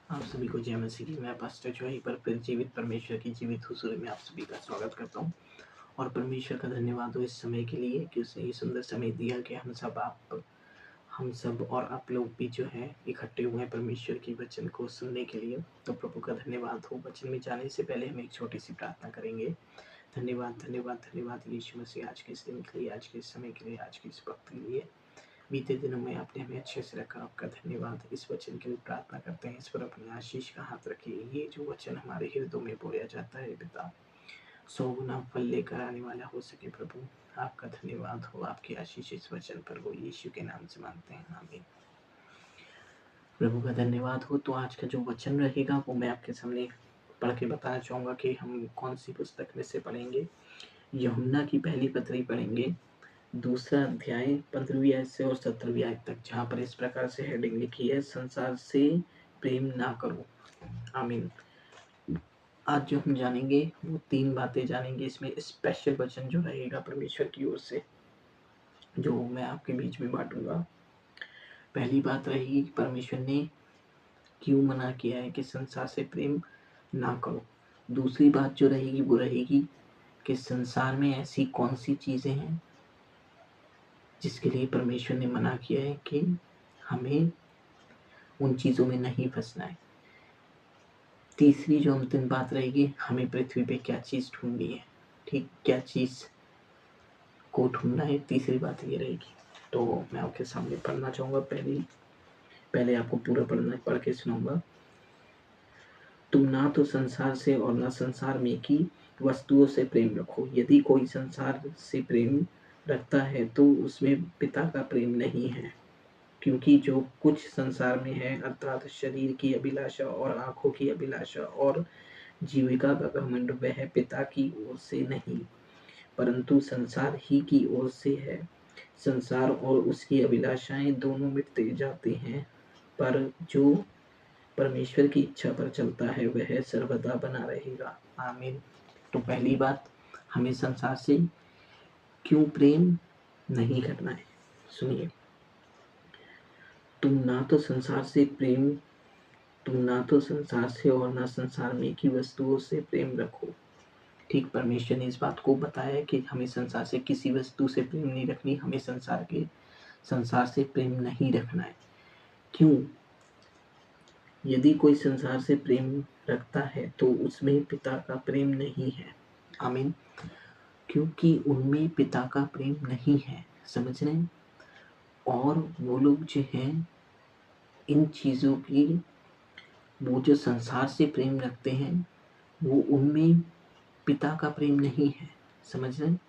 आप सभी को जय मसीह की। मैं पास्टर जोई पर फिर जीवित परमेश्वर की जीवित हुजूरी में आप सभी का स्वागत करता हूँ और परमेश्वर का धन्यवाद हो इस समय के लिए कि उसने ये सुंदर समय दिया कि हम सब और आप लोग भी जो है इकट्ठे हुए हैं परमेश्वर की वचन को सुनने के लिए। तो प्रभु का धन्यवाद हो। वचन में जाने से पहले हम एक छोटी सी प्रार्थना करेंगे। धन्यवाद धन्यवाद धन्यवाद यीशु मसीह, आज के इस दिन के लिए, आज के इस समय के लिए, आज के इस वक्त के लिए। बीते दिनों में आपने हमें अच्छे से रखा, आपका धन्यवाद। इस वचन के लिए प्रार्थना करते हैं, इस पर अपने आशीष का हाथ रखिए। ये जो वचन हमारे हृदय में बोया जाता है पिता, 100 गुना फल लेकर आने वाला हो सके। प्रभु आपका धन्यवाद हो, आपकी आशीष इस वचन पर हो। यीशु के नाम से मांगते हैं, आमीन। प्रभु का धन्यवाद हो। तो आज का जो वचन रहेगा वो मैं आपके सामने पढ़ के बताना चाहूँगा कि हम कौन सी पुस्तक में से पढ़ेंगे। यूहन्ना की पहली पत्री पढ़ेंगे, दूसरा अध्याय 15वीं आयत से और 17वीं आयत तक, जहाँ पर इस प्रकार से हेडिंग लिखी है, संसार से प्रेम ना करो। आमीन। आज जो हम जानेंगे वो 3 बातें जानेंगे। इसमें स्पेशल वचन जो रहेगा परमेश्वर की ओर से, जो मैं आपके बीच में बांटूंगा। पहली बात रहेगी परमेश्वर ने क्यों मना किया है कि संसार से प्रेम ना करो। दूसरी बात जो रहेगी वो रहेगी कि संसार में ऐसी कौन सी चीज़ें हैं जिसके लिए परमेश्वर ने मना किया है कि हमें उन चीज़ों में नहीं फंसना है। तीसरी जो अंतिम बात रहेगी, हमें पृथ्वी पे क्या चीज़ ढूंढनी है। ठीक, क्या चीज़ को ढूंढना है, तीसरी बात ये रहेगी। तो मैं आपके सामने पढ़ना चाहूँगा। पहले आपको पूरा पढ़ के सुनाऊंगा। तुम ना तो संसार से और ना संसार में की वस्तुओं से प्रेम रखो। यदि कोई संसार से प्रेम रखता है तो उसमें पिता का प्रेम नहीं है, क्योंकि जो कुछ संसार में है, अर्थात शरीर की अभिलाषा और आंखों की अभिलाषा और जीविका का घमंड, वह पिता की ओर से नहीं परंतु संसार ही की ओर से है। संसार और उसकी अभिलाषाएं दोनों मिटते जाते हैं, पर जो परमेश्वर की इच्छा पर चलता है वह सर्वदा बना रहेगा। आमीन। तो पहली बात, हमें संसार से क्यों प्रेम नहीं करना है, सुनिए। तुम ना तो संसार से और ना संसार में की वस्तुओं से प्रेम रखो। ठीक, परमेश्वर ने इस बात को बताया कि हमें संसार से किसी वस्तु से प्रेम नहीं रखनी, हमें संसार से प्रेम नहीं रखना है। क्यों? यदि कोई संसार से प्रेम रखता है तो उसमें पिता का प्रेम नहीं है। आमीन। क्योंकि उनमें पिता का प्रेम नहीं है, समझ रहे हैं। और वो लोग जो हैं इन चीज़ों की, वो जो संसार से प्रेम रखते हैं वो उनमें पिता का प्रेम नहीं है, समझ रहे हैं।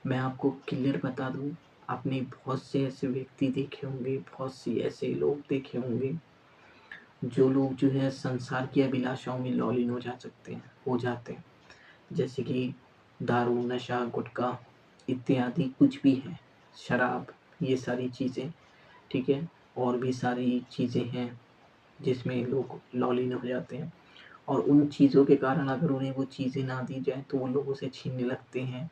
मैं आपको क्लियर बता दूं, आपने बहुत से ऐसे व्यक्ति देखे होंगे, बहुत सी ऐसे लोग देखे होंगे जो लोग जो है संसार की अभिलाषाओं में लॉलीन हो जाते हैं, जैसे कि दारू, नशा, गुटखा इत्यादि कुछ भी है, शराब, ये सारी चीज़ें, ठीक है। और भी सारी चीज़ें हैं जिसमें लोग लॉलीन हो जाते हैं, और उन चीज़ों के कारण अगर उन्हें वो चीज़ें ना दी जाए तो वो लोगों से छीनने लगते हैं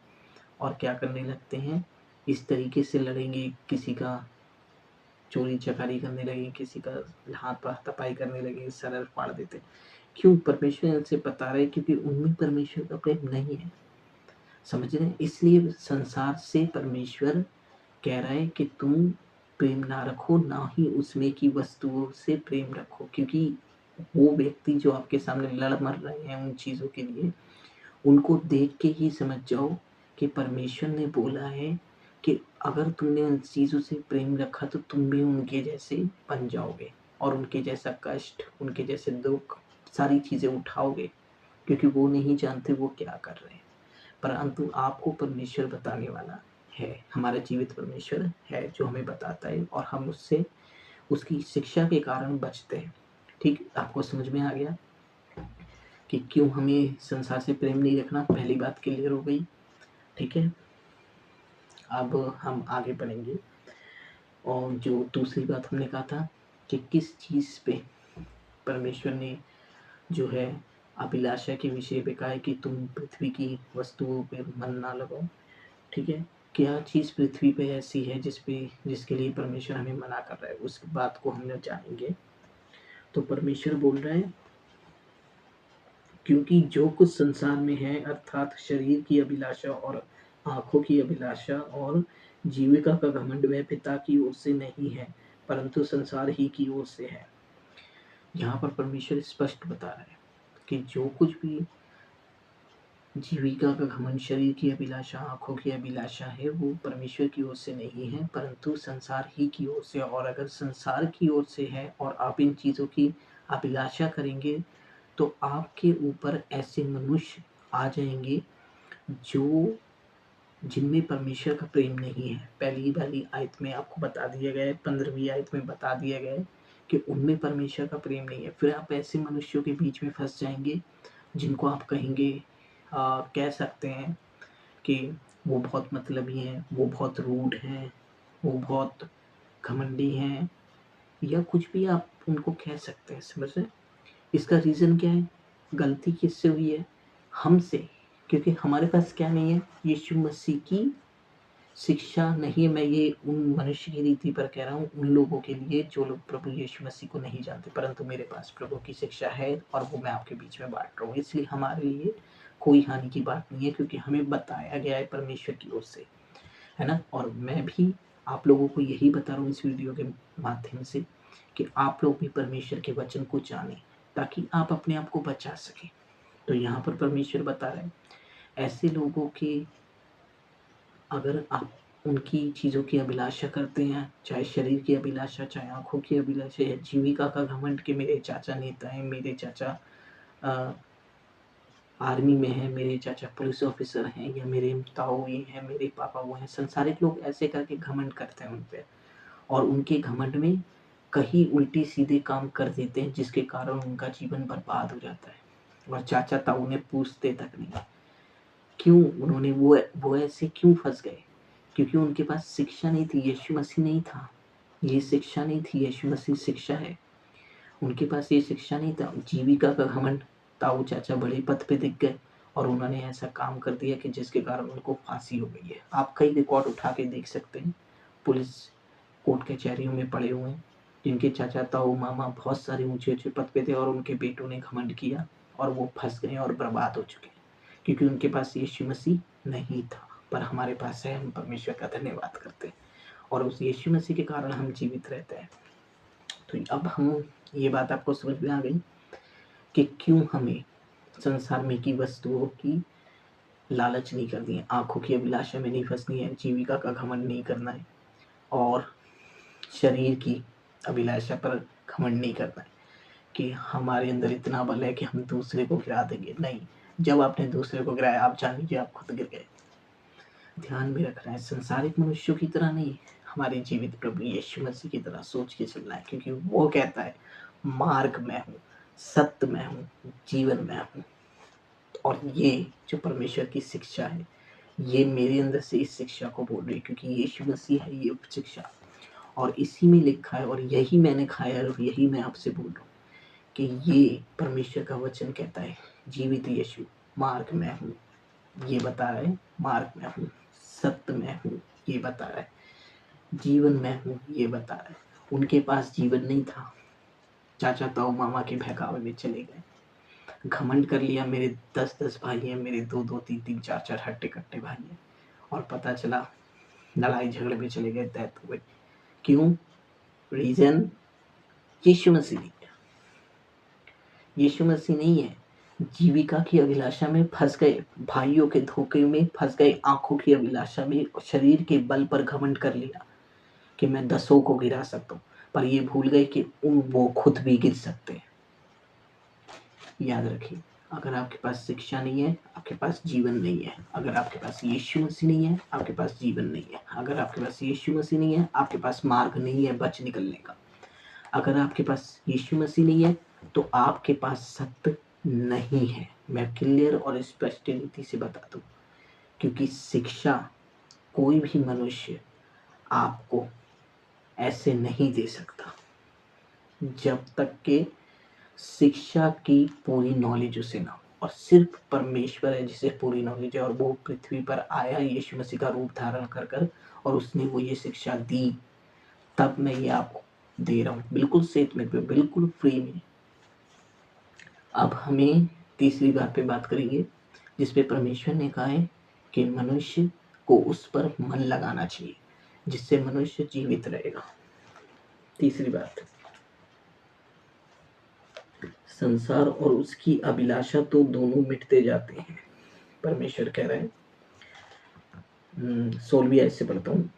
और क्या करने लगते हैं, इस तरीके से लड़ेंगे, किसी का चोरी चकारी करने लगे, किसी का हाथ पाथ तपाई करने लगे, सर फाड़ देते। क्यों? परमेश्वर इनसे बता रहे क्योंकि उनमें परमेश्वर का प्रेम नहीं है, समझ रहे हैं। इसलिए संसार से परमेश्वर कह रहा है कि तुम प्रेम ना रखो, ना ही उसमें की वस्तुओं से प्रेम रखो, क्योंकि वो व्यक्ति जो आपके सामने लड़ मर रहे हैं उन चीज़ों के लिए, उनको देख के ही समझ जाओ कि परमेश्वर ने बोला है कि अगर तुमने उन चीज़ों से प्रेम रखा तो तुम भी उनके जैसे बन जाओगे और उनके जैसा कष्ट, उनके जैसे दुख, सारी चीज़ें उठाओगे, क्योंकि वो नहीं जानते वो क्या कर रहे हैं। परंतु आपको परमेश्वर बताने वाला है, हमारा जीवित परमेश्वर है जो हमें बताता है और हम उससे, उसकी शिक्षा के कारण बचते हैं। ठीक, आपको समझ में आ गया कि क्यों हमें संसार से प्रेम नहीं रखना। पहली बात क्लियर हो गई, ठीक है। अब हम आगे बढ़ेंगे और जो दूसरी बात हमने कहा था कि किस चीज़ पे परमेश्वर ने जो है अभिलाषा के विषय पे कहा है कि तुम पृथ्वी की वस्तुओं पे मन ना लगाओ, ठीक है। क्या चीज़ पृथ्वी पे ऐसी है जिसके लिए परमेश्वर हमें मना कर रहा है, उस बात को हम लोग जानेंगे। तो परमेश्वर बोल रहे हैं, क्योंकि जो कुछ संसार में है अर्थात शरीर की अभिलाषा और आंखों की अभिलाषा और जीविका का घमंड वह पिता की ओर से नहीं है परंतु संसार ही की ओर से है। यहाँ पर परमेश्वर स्पष्ट बता रहे हैं कि जो कुछ भी जीविका का घमंड, शरीर की अभिलाषा, आंखों की अभिलाषा है, वो परमेश्वर की ओर से नहीं है परंतु संसार ही की ओर से। और अगर संसार की ओर से है और आप इन चीज़ों की अभिलाषा करेंगे तो आपके ऊपर ऐसे मनुष्य आ जाएंगे जो जिनमें परमेश्वर का प्रेम नहीं है। पहली वाली आयत में आपको बता दिया गया है, 15वीं आयत में बता दिया गया है कि उनमें परमेश्वर का प्रेम नहीं है। फिर आप ऐसे मनुष्यों के बीच में फंस जाएंगे जिनको आप कहेंगे, कह सकते हैं कि वो बहुत मतलबी हैं, वो बहुत रूड हैं, वो बहुत घमंडी हैं, या कुछ भी आप उनको कह सकते हैं। समझ रहे? इसका रीज़न क्या है? गलती किससे हुई है? हमसे। क्योंकि हमारे पास क्या नहीं है? यीशु मसीह की शिक्षा नहीं है। मैं ये उन मनुष्य की रीति पर कह रहा हूँ, उन लोगों के लिए जो लोग प्रभु यीशु मसीह को नहीं जानते, परंतु मेरे पास प्रभु की शिक्षा है और वो मैं आपके बीच में बांट रहा हूँ। इसलिए हमारे लिए कोई हानि की बात नहीं है, क्योंकि हमें बताया गया है परमेश्वर की ओर से, है ना। और मैं भी आप लोगों को यही बता रहा हूँ इस वीडियो के माध्यम से कि आप लोग भी परमेश्वर के वचन को जानें ताकि आप अपने आप को बचा सकें। तो यहाँ पर परमेश्वर बता रहे हैं, ऐसे लोगों के, अगर आप उनकी चीज़ों की अभिलाषा करते हैं, चाहे शरीर की अभिलाषा, चाहे आंखों की अभिलाषा, या जीविका का घमंड कि मेरे चाचा नेता हैं, मेरे चाचा आर्मी में है, मेरे चाचा पुलिस ऑफिसर हैं, या मेरे ताऊ ये हैं, मेरे पापा वो हैं, संसारिक लोग ऐसे करके घमंड करते हैं उन पे, और उनके घमंड में कहीं उल्टी सीधे काम कर देते हैं जिसके कारण उनका जीवन बर्बाद हो जाता है। और चाचा ताऊ ने पूछते तक नहीं क्यों उन्होंने वो ऐसे क्यों फंस गए, क्योंकि उनके पास शिक्षा नहीं थी, यीशु मसीह नहीं था। ये शिक्षा नहीं थी, यीशु मसीह शिक्षा है। उनके पास ये शिक्षा नहीं था। जीविका का घमंड, ताऊ चाचा बड़े पद पे दिख गए और उन्होंने ऐसा काम कर दिया कि जिसके कारण उनको फांसी हो गई है। आप कई रिकॉर्ड उठा के देख सकते हैं, पुलिस कोर्ट कचहरियों में पड़े हुए हैं जिनके चाचा ताऊ मामा बहुत सारे ऊंचे ऊंचे पद पे थे और उनके बेटों ने घमंड किया और वो फंस गए और बर्बाद हो चुके, क्योंकि उनके पास यीशु मसीह नहीं था। पर हमारे पास है, हम परमेश्वर का धन्यवाद करते हैं और उस यीशु मसीह के कारण हम जीवित रहते हैं। तो अब हम ये बात आपको समझ में आ गई कि क्यों हमें संसार में की वस्तुओं की लालच नहीं करनी है, आंखों की अभिलाषा में नहीं फंसनी है, जीविका का घमंड नहीं करना है और शरीर की अभिलाषा पर घमंड नहीं करना है कि हमारे अंदर इतना बल है कि हम दूसरे को गिरा देंगे। नहीं, जब आपने दूसरे को गिराया आप जान लीजिए आप खुद गिर गए। ध्यान में रखना है, संसारिक मनुष्यों की तरह नहीं, हमारे जीवित प्रभु यीशु मसीह की तरह सोच के चलना है, क्योंकि वो कहता है मार्ग मैं हूँ, सत्य मैं हूँ, जीवन मैं हूँ। और ये जो परमेश्वर की शिक्षा है, ये मेरे अंदर से इस शिक्षा को बोल रही है, क्योंकि यीशु मसीह है ये शिक्षा, और इसी में लिखा है और यही मैंने खाया है और यही मैं आपसे बोल रहा हूँ कि ये परमेश्वर का वचन कहता है, जीवित यीशु मार्ग मैं हूँ ये बता रहा है, मार्ग मैं हूँ, सत्य मैं हूँ ये बता रहा है, जीवन मैं हूँ ये बता रहा है। उनके पास जीवन नहीं था, चाचा ताऊ मामा के बहकावे में चले गए, घमंड कर लिया, मेरे 10-10 भाई हैं, मेरे 2-2 3-3 4-4 हट्टे कट्टे भाई हैं, और पता चला लड़ाई झगड़े में चले गए, डेथ हो गई। क्यों? रीजन यीशु मसीह नहीं है, यीशु मसीह नहीं है। जीविका की अभिलाषा में फंस गए, भाइयों के धोखे में फंस गए, आंखों की अभिलाषा में, शरीर के बल पर घमंड कर लिया कि मैं 10 को गिरा सकता हूँ, पर ये भूल गए कि वो खुद भी गिर सकते हैं। याद रखिए, अगर आपके पास शिक्षा नहीं है आपके पास जीवन नहीं है, अगर आपके पास यीशु मसीह नहीं है आपके पास जीवन नहीं है, अगर आपके पास यीशु मसीह नहीं है आपके पास मार्ग नहीं है बच निकलने का, अगर आपके पास यीशु मसीह नहीं है तो आपके पास सत्य नहीं है। मैं क्लियर और स्पष्ट रीति से बता दूं, क्योंकि शिक्षा कोई भी मनुष्य आपको ऐसे नहीं दे सकता जब तक के शिक्षा की पूरी नॉलेज उसे ना हो। और सिर्फ परमेश्वर है जिसे पूरी नॉलेज है, और वो पृथ्वी पर आया यीशु मसीह का रूप धारण कर कर और उसने वो ये शिक्षा दी। तब मैं ये आपको दे रहा हूँ, बिल्कुल सेहत में, बिल्कुल फ्री में। अब हमें तीसरी बात पे बात करेंगे, जिसपे परमेश्वर ने कहा है कि मनुष्य को उस पर मन लगाना चाहिए, जिससे मनुष्य जीवित रहेगा। तीसरी बात, संसार और उसकी अभिलाषा तो दोनों मिटते जाते हैं। परमेश्वर कह रहे हैं, 16वीं आयत से पढ़ता हूँ,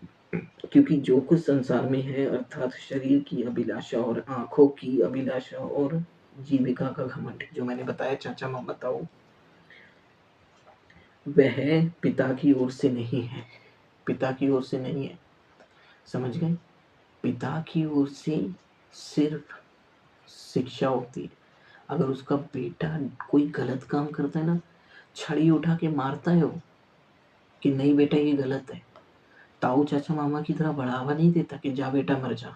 क्योंकि जो कुछ संसार में है, अर्थात शरीर की अभिलाषा और आंखों की अभिलाषा और जीविका का घमंड, जो मैंने बताया चाचा मैं बताओ, वह पिता की ओर से नहीं है। पिता की ओर से नहीं है, समझ गए? पिता की ओर से सिर्फ शिक्षा होती है। अगर उसका बेटा कोई गलत काम करता है ना, छड़ी उठा के मारता है वो, कि नहीं बेटा ये गलत है। ताऊ चाचा मामा की तरह बढ़ावा नहीं देता कि जा बेटा मर जा।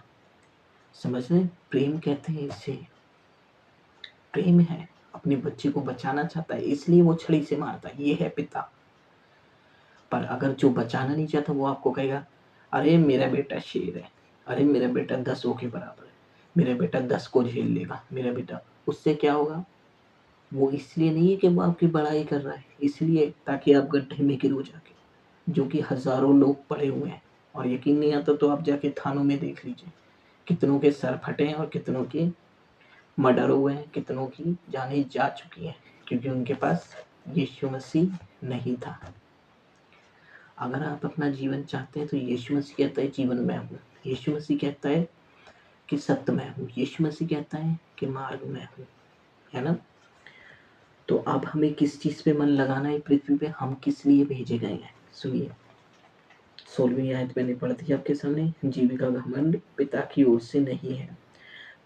समझ रहे? प्रेम कहते हैं इसे, प्रेम है, अपने बच्चे को बचाना चाहता है, इसलिए वो छड़ी से मारता है, ये है पिता। पर अगर जो बचाना नहीं चाहता वो आपको कहेगा, अरे मेरा बेटा शेर है, अरे मेरा बेटा 10 के बराबर है, मेरा बेटा 10 को झेल लेगा, मेरा बेटा, उससे क्या होगा? वो इसलिए नहीं है कि वो आपकी बड़ाई कर रहा है, इसलिए ताकि आप गड्ढे में गिरो जाके, जो कि हजारों लोग पड़े हुए हैं। और यकीन नहीं आता तो आप जाके थानों में देख लीजिए, कितनों के सर फटे हैं और कितनों के मर्डर हुए हैं, कितनों की जानें जा चुकी हैं, क्योंकि उनके पास यीशु मसीह नहीं था। अगर आप अपना जीवन चाहते हैं तो यीशु मसीह कहता है जीवन मैं हूँ, यीशु मसीह कहता है कि सत्य मैं हूँ, यीशु मसीह कहता है कि मार्ग मैं हूँ, है ना? तो अब हमें किस चीज पे मन लगाना है पृथ्वी पे, हम किस लिए भेजे गए हैं? सुनिए, 16वीं आयत मैंने पढ़ दी आपके सामने, जीविका घमंड पिता की ओर से नहीं है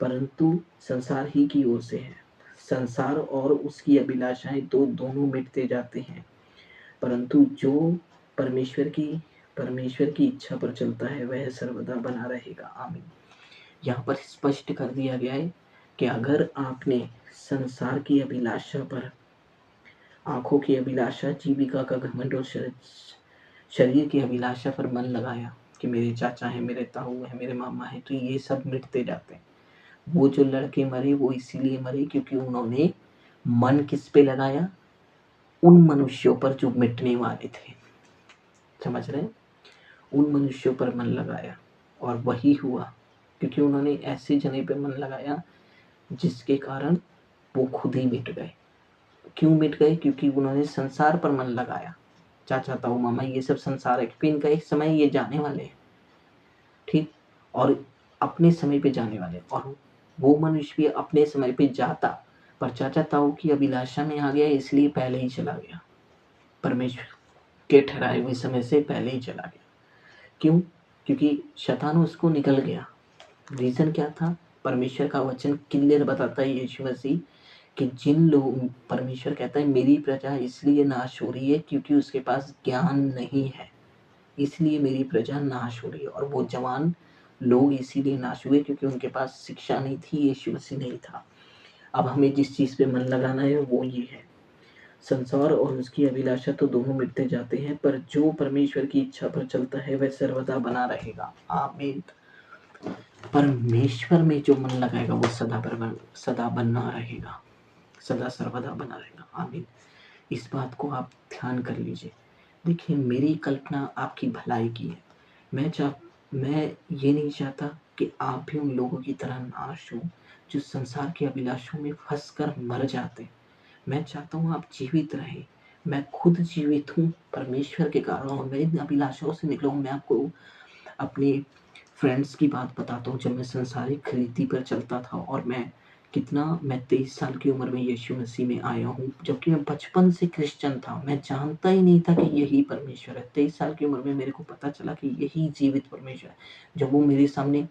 परंतु संसार ही की ओर से है। संसार और उसकी अभिलाषाएं तो दोनों मिटते जाते हैं, परंतु जो परमेश्वर की इच्छा पर चलता है वह सर्वदा बना रहेगा। आमीन। यहाँ पर स्पष्ट कर दिया गया है कि अगर आपने संसार की अभिलाषा पर, आंखों की अभिलाषा, जीविका का घमंड और शरीर की अभिलाषा पर मन लगाया कि मेरे चाचा है, मेरे ताऊ है, मेरे मामा है, तो ये सब मिटते जाते हैं। वो जो लड़के मरे वो इसीलिए मरे क्योंकि उन्होंने मन किस पे लगाया? उन मनुष्यों पर जो मिटने वाले थे। समझ रहे हैं? उन मनुष्यों पर मन लगाया और वही हुआ, क्योंकि उन्होंने ऐसे जने पे मन लगाया जिसके कारण वो खुद ही मिट गए। क्यों मिट गए? क्योंकि उन्होंने संसार पर मन लगाया। चाचा ताऊ मामा ये सब संसार है, क्योंकि इनका एक समय ये जाने वाले हैं, ठीक, और अपने समय पे जाने वाले, और वो मनुष्य भी अपने समय पे जाता, पर चाचा ताऊ की अभिलाषा में आ गया इसलिए पहले ही चला गया, परमेश्वर के ठहराए हुए समय से पहले ही चला गया। क्यों? क्योंकि शैतान उसको निकल गया। रीजन क्या था? परमेश्वर का वचन क्लियर बताता है यीशु मसीह कि जिन लोग, परमेश्वर कहता है मेरी प्रजा इसलिए नाश हो रही है क्योंकि उसके पास ज्ञान नहीं है, इसलिए मेरी प्रजा नाश हो रही है। और वो जवान लोग इसीलिए नाश हुए क्योंकि उनके पास शिक्षा नहीं थी, यीशु मसीह नहीं था। अब हमें जिस चीज पे मन लगाना है वो ये है, संसार और उसकी अभिलाषा तो दोनों मिटते जाते हैं, पर जो परमेश्वर की इच्छा पर चलता है वह सर्वदा बना रहेगा। आमीन। परमेश्वर में जो मन लगाएगा वो सदा बना रहेगा, सदा सर्वदा बना रहेगा। आमीन। इस बात को आप ध्यान कर लीजिए। देखिए, मेरी कल्पना आपकी भलाई की है। मैं ये नहीं चाहता कि आप भी उन लोगों की तरह नाश हो जो संसार की अभिलाषों में फंस कर मर जाते। मैं चाहता हूँ आप जीवित रहें। मैं खुद जीवित हूँ परमेश्वर के कारण, और मैं इन अभिलाषाओं से निकला हूँ। मैं आपको अपने फ्रेंड्स की बात बताता हूँ। जब मैं संसारिक रीति पर चलता था, और मैं 23 साल की उम्र में यीशु मसीह में आया हूँ, जबकि मैं बचपन से क्रिश्चियन था। मैं जानता ही नहीं था कि यही परमेश्वर है। 23 साल की उम्र में मेरे को पता चला कि यही जीवित परमेश्वर है। जब वो मेरे सामने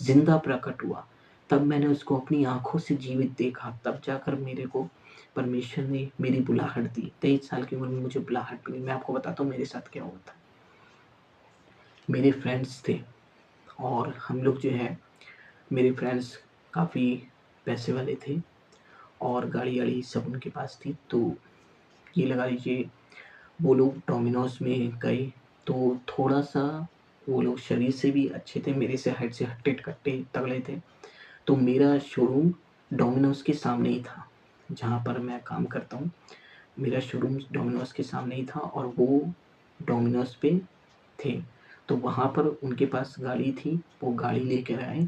जिंदा प्रकट हुआ, तब मैंने उसको अपनी आंखों से जीवित देखा। तब जाकर मेरे को परमेश्वर ने मेरी बुलाहट दी। 23 साल की उम्र में मुझे बुलाहट मिली। मैं आपको बताता हूँ मेरे साथ क्या हुआ था। मेरे फ्रेंड्स थे, और हम लोग जो है, मेरे फ्रेंड्स काफ़ी पैसे वाले थे और गाड़ी वाड़ी सब उनके पास थी। तो ये लगा लीजिए वो लोग डोमिनोज में गए, तो थोड़ा सा वो लोग शरीर से भी अच्छे थे, मेरे से हाइट से हट्टे-कट्टे तगड़े थे। तो मेरा शोरूम डोमिनोज़ के सामने ही था, जहाँ पर मैं काम करता हूँ। मेरा शोरूम डोमिनोज़ के सामने ही था और वो डोमिनोज़ पे थे। तो वहाँ पर उनके पास गाड़ी थी, वो गाड़ी लेकर आए,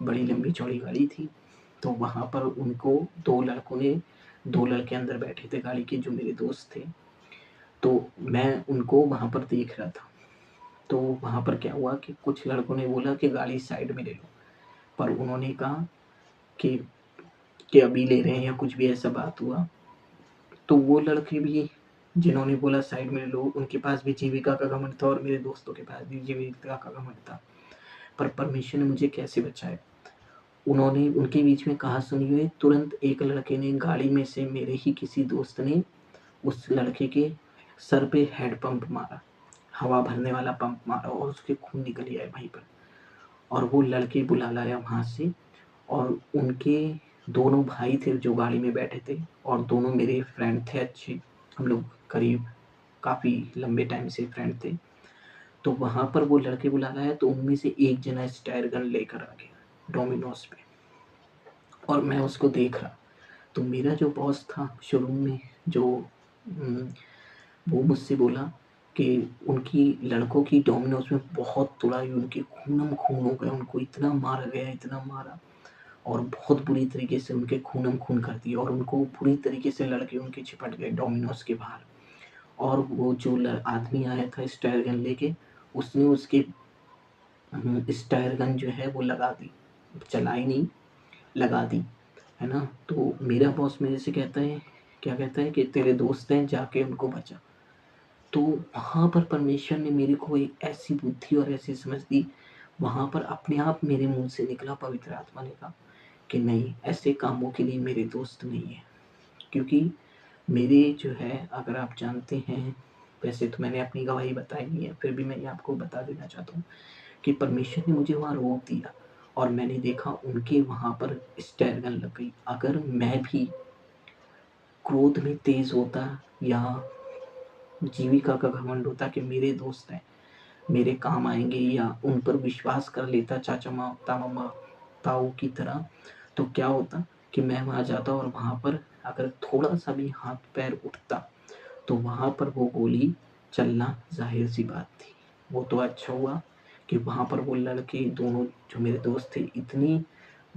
बड़ी लंबी-चौड़ी गाड़ी थी। तो वहाँ पर उनको 2 लड़के अंदर बैठे थे गाड़ी के, जो मेरे दोस्त थे। तो मैं उनको वहाँ पर देख रहा था। तो वहाँ पर क्या हुआ कि कुछ लड़कों ने बोला कि गाड़ी साइड में ले लो, पर उन्होंने कहा कि अभी ले रहे हैं, या कुछ भी ऐसा बात हुआ। तो वो लड़के भी जिन्होंने बोला साइड में ले लो, उनके पास भी जीविका का घमंड था और मेरे दोस्तों के पास भी जीविका का घमंड था। पर परमेश्वर ने मुझे कैसे बचाया। उन्होंने उनके बीच में कहा सुनी हुई, तुरंत एक लड़के ने गाड़ी में से, मेरे ही किसी दोस्त ने, उस लड़के के सर पे हेड पंप मारा, हवा भरने वाला पंप मारा, और उसके खून निकल गया वहीं पर। और वो लड़के बुला लाया वहाँ से, और उनके दोनों भाई थे जो गाड़ी में बैठे थे, और दोनों मेरे फ्रेंड थे अच्छे। हम लोग करीब काफ़ी लंबे टाइम से फ्रेंड थे। तो वहाँ पर वो लड़के बुला लाया, तो उनमें से एक जना स्टायर गन लेकर आ गया डोमिनोज पे, और मैं उसको देख रहा। तो मेरा जो बॉस था शोरूम में, जो वो मुझसे बोला कि उनकी लड़कों की डोमिनोज में बहुत तुड़ाई, उनके खूनम खून हो गए, उनको इतना मारा गया, इतना मारा, और बहुत बुरी तरीके से उनके खूनम खून कर दिया, और उनको बुरी तरीके से लड़के उनके चिपट गए डोमिनोज के बाहर। और वो जो आदमी आया था स्टायर गन लेके, उसने उसके स्टायर गन जो है वो लगा दी, चलाई नहीं, लगा दी, है ना। तो मेरा बॉस मेरे से कहता है, क्या कहता है कि तेरे दोस्त हैं, जाके उनको बचा। तो वहाँ पर परमेश्वर ने मेरे को एक ऐसी बुद्धि और ऐसी समझ दी, वहाँ पर अपने आप मेरे मुँह से निकला, पवित्र आत्मा ने कहा कि नहीं, ऐसे कामों के लिए मेरे दोस्त नहीं है। क्योंकि मेरे जो है, अगर आप जानते हैं, वैसे तो मैंने अपनी गवाही बताई नहीं है, फिर भी मैं ये आपको बता देना चाहता हूँ कि परमेश्वर ने मुझे वहाँ रोक दिया, और मैंने देखा उनके वहाँ पर स्टेयर गन लग गई। अगर मैं भी क्रोध में तेज़ होता, या जीविका का घमंड होता कि मेरे दोस्त हैं, मेरे काम आएँगे, या उन पर विश्वास कर लेता चाचा मामा मामा ताऊ की तरह, तो क्या होता कि मैं वहाँ जाता, और वहाँ पर अगर थोड़ा-सा भी हाथ-पैर उठता, तो वहाँ पर वो गोली चलना ज़ाहिर-सी बात थी। वो तो अच्छा हुआ कि वहाँ पर वो लड़के दोनों जो मेरे दोस्त थे, इतनी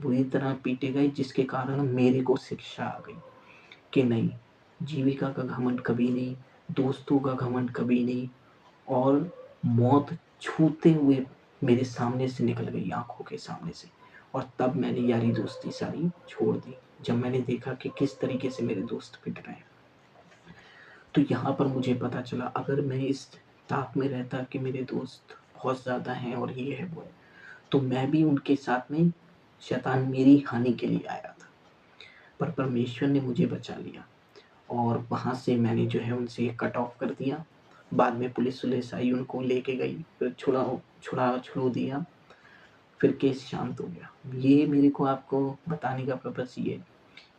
बुरी तरह पीटे गए, जिसके कारण मेरे को शिक्षा आ गई कि नहीं, जीविका का घमंड कभी नहीं, दोस्तों का घमंड कभी नहीं। और मौत छूते हुए मेरे सामने से निकल गई, आँखों के सामने से। और तब मैंने यारी दोस्ती सारी छोड़ दी, जब मैंने देखा कि किस तरीके से मेरे दोस्त पिट रहे हैं। तो यहाँ पर मुझे पता चला, अगर मैं इस ताक में रहता कि मेरे दोस्त बहुत ज़्यादा हैं और ये है वो है, तो मैं भी उनके साथ में, शैतान मेरी हानि के लिए आया था। पर परमेश्वर ने मुझे बचा लिया, और वहाँ से मैंने जो है उनसे कट ऑफ कर दिया। बाद में पुलिस-वुलिस आई, उनको लेके गई, फिर छुड़ा दिया, फिर केस शांत हो गया। ये मेरे को आपको बताने का पर्पस ये है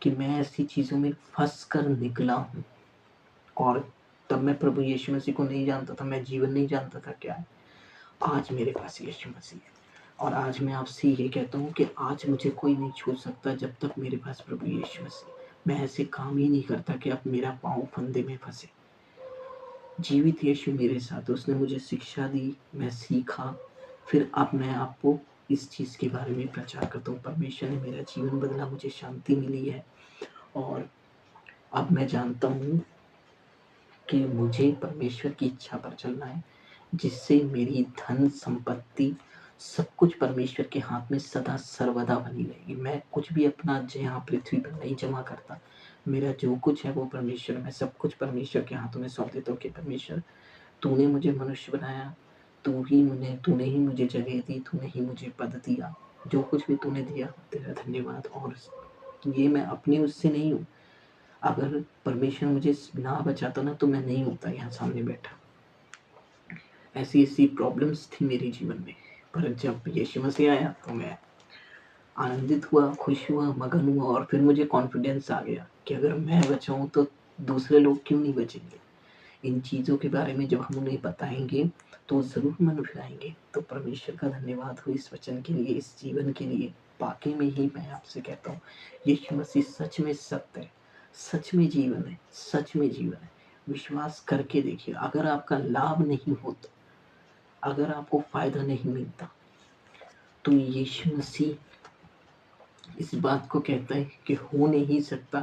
कि मैं ऐसी चीज़ों में फँस कर निकला हूँ, और तब मैं प्रभु यीशु मसीह को नहीं जानता था, मैं जीवन नहीं जानता था क्या है। आज मेरे पास यीशु मसीह है, और आज मैं आपसे ये कहता हूँ कि आज मुझे कोई नहीं छू सकता जब तक मेरे पास प्रभु यीशु मसीह। मैं ऐसे काम ही नहीं करता कि अब मेरा पाँव फंदे में फँसे। जीवित यीशु मेरे साथ, उसने मुझे शिक्षा दी, मैं सीखा, फिर अब मैं आपको इस चीज़ के बारे में प्रचार करता हूँ। परमेश्वर ने मेरा जीवन बदला, मुझे शांति मिली है, और अब मैं जानता हूँ कि मुझे परमेश्वर की इच्छा पर चलना है, जिससे मेरी धन संपत्ति सब कुछ परमेश्वर के हाथ में सदा सर्वदा बनी रहेगी। मैं कुछ भी अपना यहाँ पृथ्वी पर नहीं जमा करता। मेरा जो कुछ है वो परमेश्वर, मैं सब कुछ परमेश्वर के हाथों में सौंप देता हूँ कि परमेश्वर, तूने मुझे मनुष्य बनाया, तूने ही मुझे जगह दी, तूने ही मुझे पद दिया। जो कुछ भी तूने दिया, तेरा धन्यवाद। और ये मैं अपने उससे नहीं हूँ। अगर परमेश्वर मुझे ना बचाता ना, तो मैं नहीं होता यहाँ सामने बैठा। ऐसी-ऐसी प्रॉब्लम्स थी मेरे जीवन में। पर जब यीशु मसीह आया, तो मैं आनंदित हुआ, खुश हुआ, मगन हुआ, और फिर मुझे कॉन्फिडेंस आ गया कि अगर मैं बचा हूँ तो दूसरे लोग क्यों नहीं बचेंगे। इन चीज़ों के बारे में जब हम उन्हें बताएँगे तो ज़रूर मन फिराएँगे। तो परमेश्वर का धन्यवाद हो इस वचन के लिए, इस जीवन के लिए। वाक़ई में ही मैं आपसे कहता हूँ, यीशु मसीह सच में सत्य है, सच में जीवन है, सच में जीवन है। विश्वास करके देखिए, अगर आपका लाभ नहीं होता, अगर आपको फ़ायदा नहीं मिलता, तो यीशु मसीह इस बात को कहता है कि हो नहीं सकता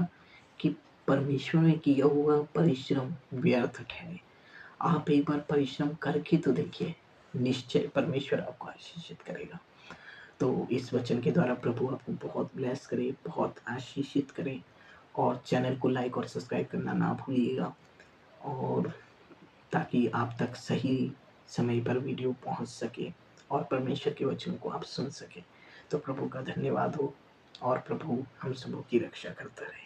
कि परमेश्वर ने किया हुआ परिश्रम व्यर्थ ठहरे। आप एक बार परिश्रम करके तो देखिए, निश्चय परमेश्वर आपको आशीषित करेगा। तो इस वचन के द्वारा प्रभु आपको बहुत ब्लेस करे, बहुत आशीषित करे। और चैनल को लाइक और सब्सक्राइब करना ना भूलिएगा, और ताकि आप तक सही समय पर वीडियो पहुंच सके और परमेश्वर के वचन को आप सुन सके। तो प्रभु का धन्यवाद हो, और प्रभु हम सबों की रक्षा करता रहे।